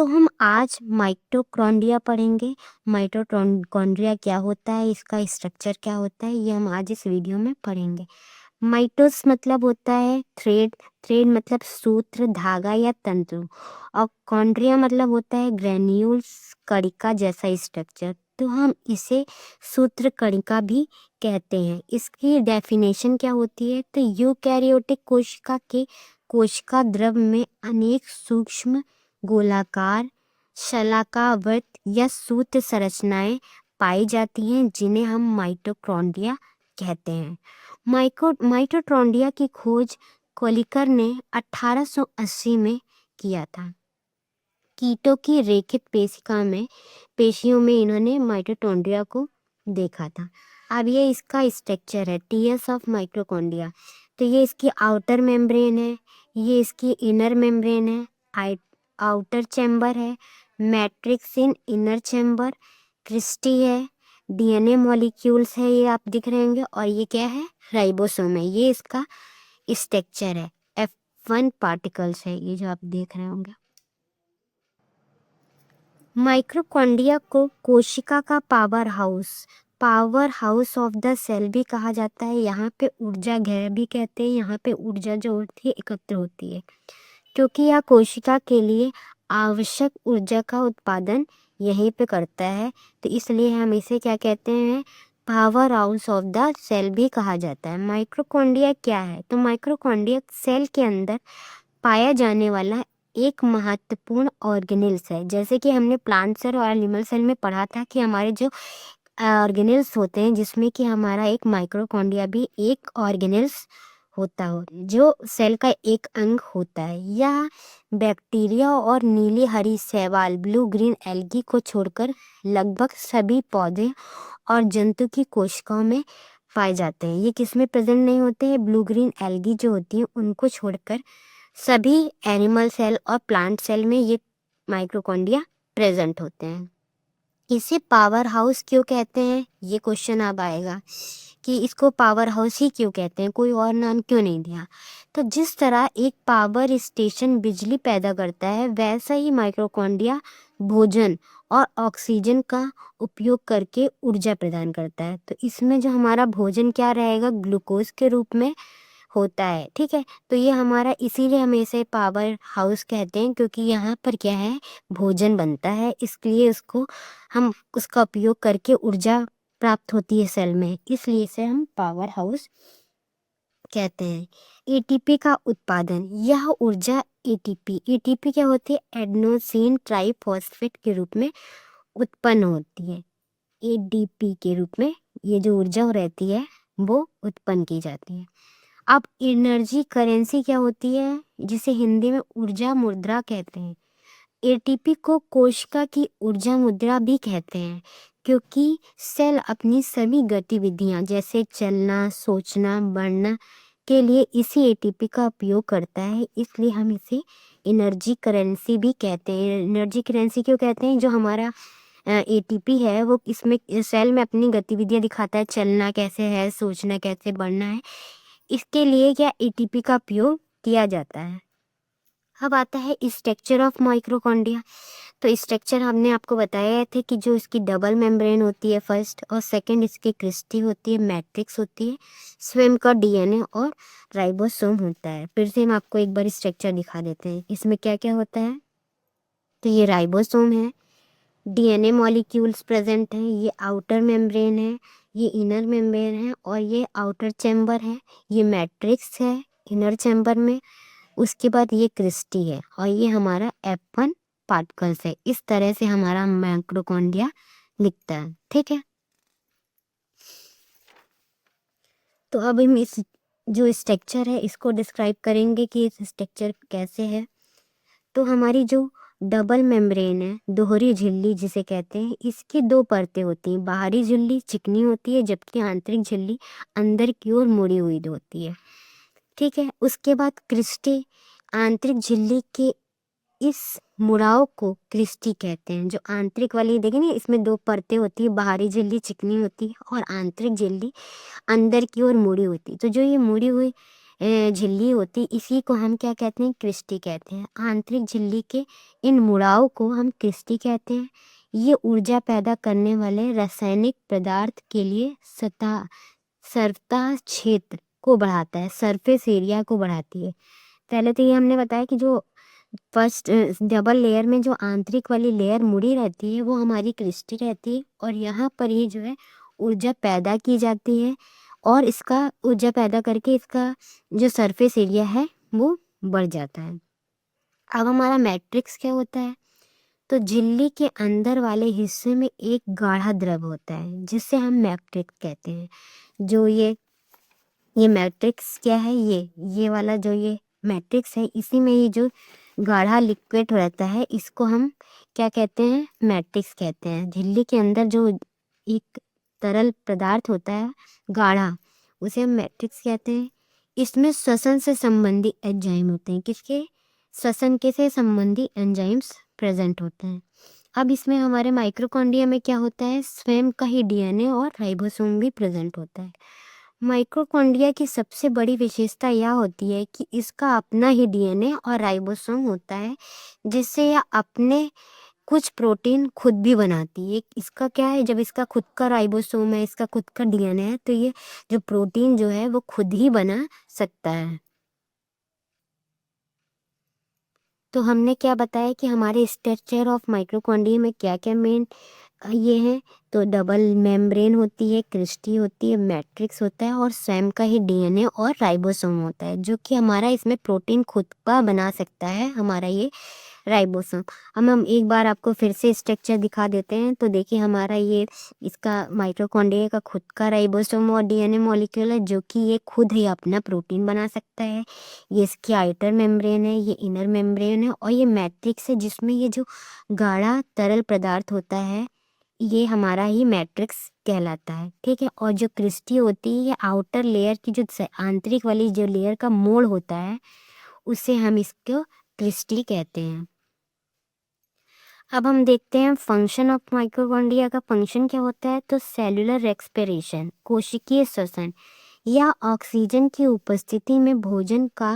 तो हम आज माइटोकॉन्ड्रिया पढ़ेंगे। माइटोकॉन्ड्रिया क्या होता है, इसका स्ट्रक्चर क्या होता है, ये हम आज इस वीडियो में पढ़ेंगे। माइटोस मतलब होता है थ्रेड, थ्रेड मतलब सूत्र, धागा या तंतु, और कॉन्ड्रिया मतलब होता है ग्रेन्यूल्स, कणिका जैसा स्ट्रक्चर। तो हम इसे सूत्र कणिका भी कहते हैं। इसकी डेफिनेशन क्या होती है, तो यूकैरियोटिक कोशिका के कोशिका द्रव में अनेक सूक्ष्म गोलाकार, शलाकावृत या सूत्र संरचनाएं पाई जाती हैं, जिन्हें हम माइटोकॉन्ड्रिया कहते हैं। माइटोकॉन्ड्रिया की खोज कोलिकर ने 1880 में किया था। कीटों की रेखित पेशियों में इन्होंने माइटोकॉन्ड्रिया को देखा था। अब ये इसका स्ट्रक्चर है, टीएस ऑफ माइटोकॉन्ड्रिया। तो ये इसकी आउटर मेम्ब्रेन है, ये इसकी इनर मेम्ब्रेन है, आउटर चैम्बर है, matrix in inner chamber, cristae है, डीएनए मॉलिक्यूल्स है, ये आप दिख रहे होंगे, और ये क्या है, राइबोसोम है। ये इसका स्ट्रक्चर है। F1 पार्टिकल्स है ये जो आप देख रहे होंगे। माइटोकॉन्ड्रिया को कोशिका का power house of the cell भी कहा जाता है। यहाँ पे ऊर्जा घर भी कहते हैं। यहाँ पे ऊर्जा जो होती है एकत्र होती है, क्योंकि यह कोशिका के लिए आवश्यक ऊर्जा का उत्पादन यहीं पे करता है। तो इसलिए हम इसे क्या कहते हैं, power house of the cell भी कहा जाता है। माइटोकॉन्ड्रिया क्या है, तो माइटोकॉन्ड्रिया सेल के अंदर पाया जाने वाला एक महत्वपूर्ण ऑर्गेनेल्स है। जैसे कि हमने प्लांट सेल और एनिमल सेल में पढ़ा था कि हमारे जो ऑर्गेनेल्स होते हैं, जिसमें कि हमारा एक माइटोकॉन्ड्रिया भी एक ऑर्गेनेल्स होता हो, जो सेल का एक अंग होता है। यह बैक्टीरिया और नीली हरी शैवाल ब्लू ग्रीन एल्गी को छोड़कर लगभग सभी पौधे और जंतु की कोशिकाओं में पाए जाते हैं। ये किस में प्रेजेंट नहीं होते हैं, ब्लू ग्रीन एल्गी जो होती है उनको छोड़कर सभी एनिमल सेल और प्लांट सेल में ये माइटोकॉन्ड्रिया प्रेजेंट होते हैं। इसे पावर हाउस क्यों कहते हैं, ये क्वेश्चन अब आएगा कि इसको पावर हाउस ही क्यों कहते हैं, कोई और नाम क्यों नहीं दिया। तो जिस तरह एक पावर स्टेशन बिजली पैदा करता है, वैसा ही माइटोकॉन्ड्रिया भोजन और ऑक्सीजन का उपयोग करके ऊर्जा प्रदान करता है। तो इसमें जो हमारा भोजन क्या रहेगा, ग्लूकोज के रूप में होता है। ठीक है, तो ये हमारा इसीलिए हम इसे पावर हाउस कहते हैं, क्योंकि यहाँ पर क्या है, भोजन बनता है, इसलिए हम उसका उपयोग करके ऊर्जा प्राप्त होती है सेल में, इसलिए इसे हम पावर हाउस कहते हैं। एटीपी का उत्पादन, यह ऊर्जा एटीपी क्या होती है, एडेनोसिन ट्राइफॉस्फेट के रूप में उत्पन्न होती है। एडीपी के रूप में ये जो ऊर्जा रहती है वो उत्पन्न की जाती है। अब एनर्जी करेंसी क्या होती है, जिसे हिंदी में ऊर्जा मुद्रा कहते हैं। एटीपी को कोशिका की ऊर्जा मुद्रा भी कहते हैं, क्योंकि सेल अपनी सभी गतिविधियां जैसे चलना, सोचना, बढ़ना के लिए इसी एटीपी का उपयोग करता है, इसलिए हम इसे एनर्जी करेंसी भी कहते हैं। एनर्जी करेंसी क्यों कहते हैं, जो हमारा एटीपी है वो इसमें सेल में अपनी गतिविधियां दिखाता है, चलना कैसे है, सोचना कैसे, बढ़ना है, इसके लिए क्या एटीपी का उपयोग किया जाता है। अब आता है स्ट्रक्चर ऑफ माइटोकॉन्ड्रिया। तो स्ट्रक्चर हमने आपको बताया थे कि जो इसकी डबल मेम्ब्रेन होती है फर्स्ट, और सेकंड इसकी क्रिस्टी होती है, मैट्रिक्स होती है, स्वयं का डीएनए और राइबोसोम होता है। फिर से हम आपको एक बार स्ट्रक्चर दिखा देते हैं, इसमें क्या क्या होता है। तो ये राइबोसोम है, डीएनए मॉलिक्यूल्स प्रेजेंट हैं, ये आउटर मेम्ब्रेन है, ये इनर मेम्ब्रेन है, और ये आउटर चैम्बर है, ये मैट्रिक्स है इनर चैम्बर में, उसके बाद ये क्रिस्टी है, और ये हमारा F1 पार्टिकल्स है। इस तरह से हमारा माइटोकॉन्ड्रिया दिखता है। ठीक है, तो अब हम इस जो स्ट्रक्चर है इसको डिस्क्राइब करेंगे कि इस स्ट्रक्चर कैसे है। तो हमारी जो डबल मेम्ब्रेन है, दोहरी झिल्ली जिसे कहते हैं, इसकी दो परतें होती हैं। बाहरी झिल्ली चिकनी होती है, जबकि आंतरिक झिल्ली अंदर की ओर मुड़ी हुई होती है। ठीक है, उसके बाद क्रिस्टी, आंतरिक झिल्ली के इस मुड़ाव को क्रिस्टी कहते हैं। जो आंतरिक वाली देखेंगे, इसमें दो परतें होती है, बाहरी झिल्ली चिकनी होती है और आंतरिक झिल्ली अंदर की ओर मुड़ी होती है। तो जो ये मुड़ी हुई झिल्ली होती, इसी को हम क्या कहते हैं, क्रिस्टी कहते हैं। आंतरिक झिल्ली के इन मुड़ाव को हम क्रिस्टी कहते हैं। ये ऊर्जा पैदा करने वाले रासायनिक पदार्थ के लिए सतह क्षेत्र को बढ़ाता है, सरफेस एरिया को बढ़ाती है। पहले तो ये हमने बताया कि जो फर्स्ट डबल लेयर में जो आंतरिक वाली लेयर मुड़ी रहती है वो हमारी क्रिस्टी रहती है, और यहाँ पर ही जो है ऊर्जा पैदा की जाती है, और इसका ऊर्जा पैदा करके इसका जो सरफेस एरिया है वो बढ़ जाता है। अब हमारा मैट्रिक्स क्या होता है, तो झिल्ली के अंदर वाले हिस्से में एक गाढ़ा द्रव होता है जिसे हम मैट्रिक्स कहते हैं। जो ये मैट्रिक्स क्या है, ये वाला जो ये मैट्रिक्स है, इसी में ये जो गाढ़ा लिक्विड रहता है इसको हम क्या कहते हैं, मैट्रिक्स कहते हैं। झिल्ली के अंदर जो एक तरल पदार्थ होता है गाढ़ा, उसे हम मैट्रिक्स कहते हैं। इसमें श्वसन से संबंधी एंजाइम होते हैं। किसके? श्वसन के से संबंधी एंजाइम्स प्रेजेंट होते हैं। अब इसमें हमारे माइक्रोकॉन्ड्रिया में क्या होता है, स्वयं का ही डीएनए और राइबोसोम भी प्रेजेंट होता है। माइक्रोकॉन्ड्रिया की सबसे बड़ी विशेषता यह होती है कि इसका अपना ही डीएनए और राइबोसोम होता है, जिससे यह अपने कुछ प्रोटीन खुद भी बनाती है। इसका क्या है, जब इसका खुद का राइबोसोम है, इसका खुद का डीएनए है, तो ये जो प्रोटीन जो है वो खुद ही बना सकता है। तो हमने क्या बताया कि हमारे स्ट्रक्चर ऑफ माइक्रोकॉन्ड्रिया में क्या क्या मेन ये है, तो डबल मेम्ब्रेन होती है, क्रिस्टी होती है, मैट्रिक्स होता है, और स्वयं का ही डीएनए और राइबोसोम होता है, जो कि हमारा इसमें प्रोटीन खुद का बना सकता है, हमारा ये राइबोसोम। हम एक बार आपको फिर से स्ट्रक्चर दिखा देते हैं। तो देखिए हमारा ये इसका माइटोकॉन्ड्रिया का खुद का राइबोसोम और डीएनए मॉलिक्यूल है, जो कि ये खुद ही अपना प्रोटीन बना सकता है। ये इसकी आउटर मेम्ब्रेन है, ये इनर मेम्ब्रेन है, और ये मैट्रिक्स है जिसमें ये जो गाढ़ा तरल पदार्थ होता है ये हमारा ही मैट्रिक्स कहलाता है। ठीक है, और जो क्रिस्टी होती है ये आउटर लेयर की जो आंतरिक वाली जो लेयर का मोड़ होता है उसे हम इसको क्रिस्टी कहते हैं। अब हम देखते हैं फंक्शन ऑफ माइटोकॉन्ड्रिया का फंक्शन क्या होता है, तो सेलुलर रेस्पिरेशन, कोशिकीय श्वसन या ऑक्सीजन की उपस्थिति में भोजन का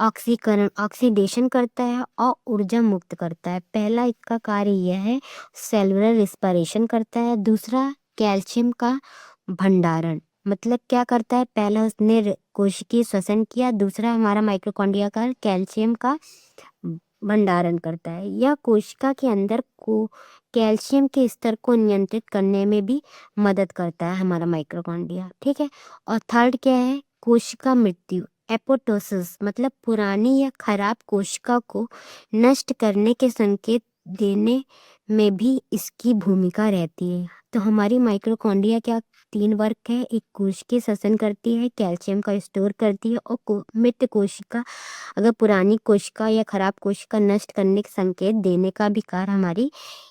ऑक्सीडेशन करता है और ऊर्जा मुक्त करता है। पहला इसका कार्य यह है, सेलुलर रेस्पिरेशन करता है। दूसरा, कैल्शियम का भंडारण, मतलब क्या करता है, पहला उसने कोशिकीय श्वसन किया, दूसरा हमारा माइटोकॉन्ड्रिया का कैल्शियम का भंडारण करता है। यह कोशिका के अंदर को कैल्शियम के स्तर को नियंत्रित करने में भी मदद करता है हमारा माइटोकॉन्ड्रिया। ठीक है, और थर्ड क्या है, कोशिका मृत्यु, एपोप्टोसिस, मतलब पुरानी या खराब कोशिका को नष्ट करने के संकेत देने में भी इसकी भूमिका रहती है। तो हमारी माइटोकॉन्ड्रिया क्या 3 वर्क है, एक कोशिकीय श्वसन करती है, कैल्शियम का स्टोर करती है, और मृत कोशिका अगर पुरानी कोशिका या खराब कोशिका नष्ट करने के संकेत देने का भी कार्य हमारी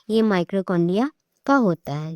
ये माइटोकॉन्ड्रिया का होता है।